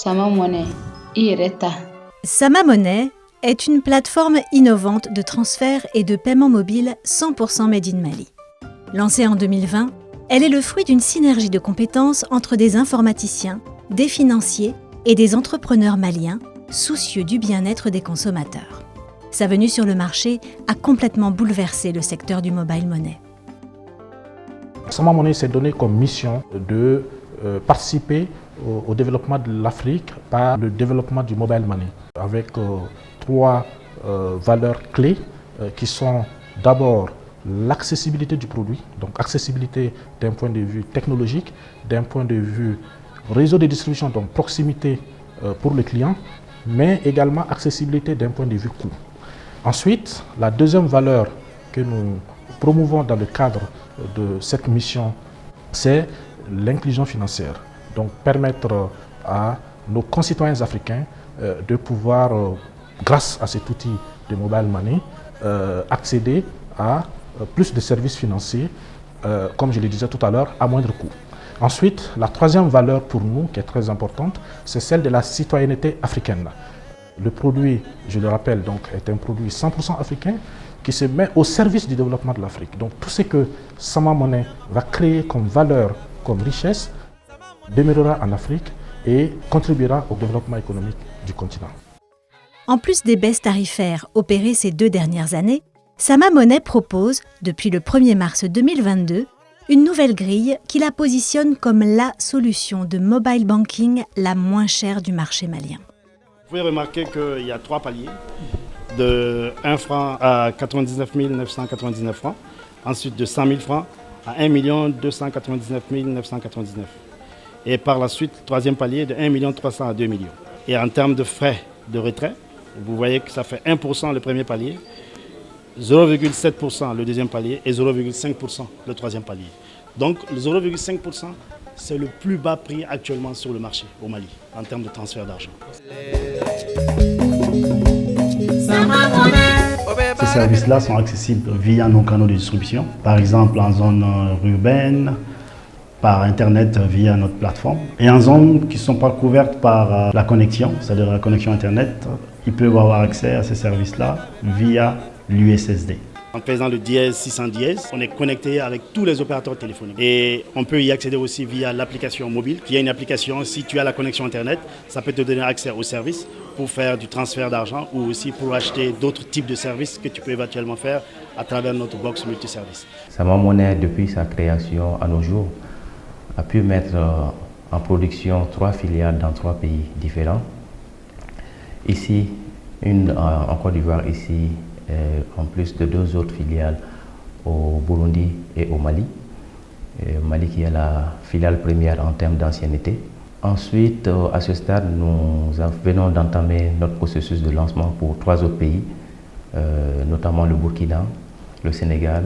Sama Money, i yɛrɛ ta. Sama Money est une plateforme innovante de transfert et de paiement mobile 100% made in Mali. Lancée en 2020, elle est le fruit d'une synergie de compétences entre des informaticiens, des financiers et des entrepreneurs maliens soucieux du bien-être des consommateurs. Sa venue sur le marché a complètement bouleversé le secteur du mobile money. Sama Money s'est donné comme mission de participer au développement de l'Afrique par le développement du mobile money avec trois valeurs clés qui sont d'abord l'accessibilité du produit, donc accessibilité d'un point de vue technologique, d'un point de vue réseau de distribution, donc proximité pour le client, mais également accessibilité d'un point de vue coût. Ensuite, la deuxième valeur que nous promouvons dans le cadre de cette mission, c'est l'inclusion financière. Donc permettre à nos concitoyens africains de pouvoir, grâce à cet outil de mobile money, accéder à plus de services financiers, comme je le disais tout à l'heure, à moindre coût. Ensuite, la troisième valeur pour nous, qui est très importante, c'est celle de la citoyenneté africaine. Le produit, je le rappelle, donc, est un produit 100% africain qui se met au service du développement de l'Afrique. Donc tout ce que Sama Money va créer comme valeur, comme richesse, demeurera en Afrique et contribuera au développement économique du continent. En plus des baisses tarifaires opérées ces 2 dernières années, Sama Money propose, depuis le 1er mars 2022, une nouvelle grille qui la positionne comme la solution de mobile banking la moins chère du marché malien. Vous pouvez remarquer qu'il y a 3 paliers, de 1 franc à 99 999 francs, ensuite de 100 000 francs à 1 299 999. Et par la suite, troisième palier de 1 300 à 2 millions. Et en termes de frais de retrait, vous voyez que ça fait 1% le premier palier, 0,7% le deuxième palier et 0,5% le troisième palier. Donc le 0,5%, c'est le plus bas prix actuellement sur le marché au Mali en termes de transfert d'argent. Ces services-là sont accessibles via nos canaux de distribution, par exemple en zone urbaine, par Internet via notre plateforme. Et en zones qui ne sont pas couvertes par la connexion, c'est-à-dire la connexion Internet, ils peuvent avoir accès à ces services-là via l'USSD. En faisant le dièse 600 dièse, on est connecté avec tous les opérateurs téléphoniques. Et on peut y accéder aussi via l'application mobile, qui est une application, si tu as la connexion Internet, ça peut te donner accès aux services pour faire du transfert d'argent ou aussi pour acheter d'autres types de services que tu peux éventuellement faire à travers notre box multiservice. Sama Money, depuis sa création à nos jours, a pu mettre en production 3 filiales dans 3 pays différents. Ici, une en Côte d'Ivoire, ici, en plus de 2 autres filiales au Burundi et au Mali. Mali qui est la filiale première en termes d'ancienneté. Ensuite, à ce stade, nous venons d'entamer notre processus de lancement pour 3 autres pays, notamment le Burkina, le Sénégal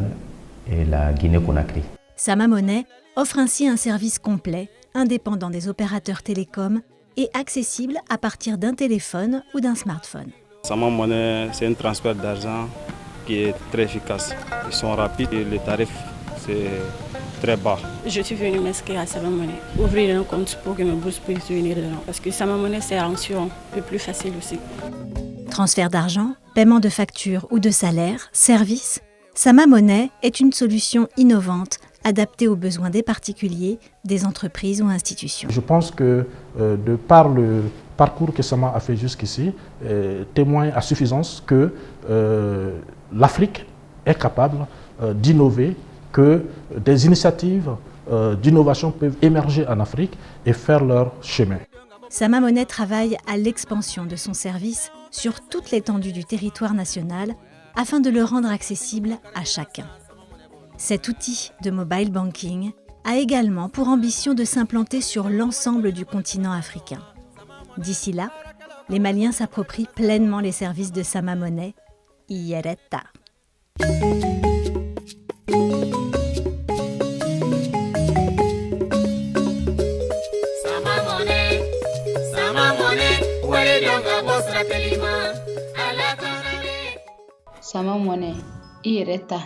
et la Guinée-Conakry. Sama Money offre ainsi un service complet, indépendant des opérateurs télécoms et accessible à partir d'un téléphone ou d'un smartphone. Sama Money, c'est un transfert d'argent qui est très efficace. Ils sont rapides et le tarif, c'est très bas. Je suis venue m'inscrire à Sama Money, ouvrir un compte pour que mes bourses puissent venir dedans. Parce que Sama Money, c'est l'option le plus facile aussi. Transfert d'argent, paiement de factures ou de salaires, services, Sama Money est une solution innovante adaptée aux besoins des particuliers, des entreprises ou institutions. Je pense que de par le parcours que Sama a fait jusqu'ici, témoigne à suffisance que l'Afrique est capable d'innover, que des initiatives d'innovation peuvent émerger en Afrique et faire leur chemin. Sama Money travaille à l'expansion de son service sur toute l'étendue du territoire national afin de le rendre accessible à chacun. Cet outil de mobile banking a également pour ambition de s'implanter sur l'ensemble du continent africain. D'ici là, les Maliens s'approprient pleinement les services de Sama Money, Iyereta. Sama Money, i yɛrɛ ta.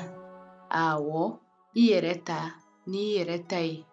Awɔ, i yɛrɛ ta, n'i yɛrɛ ta ye.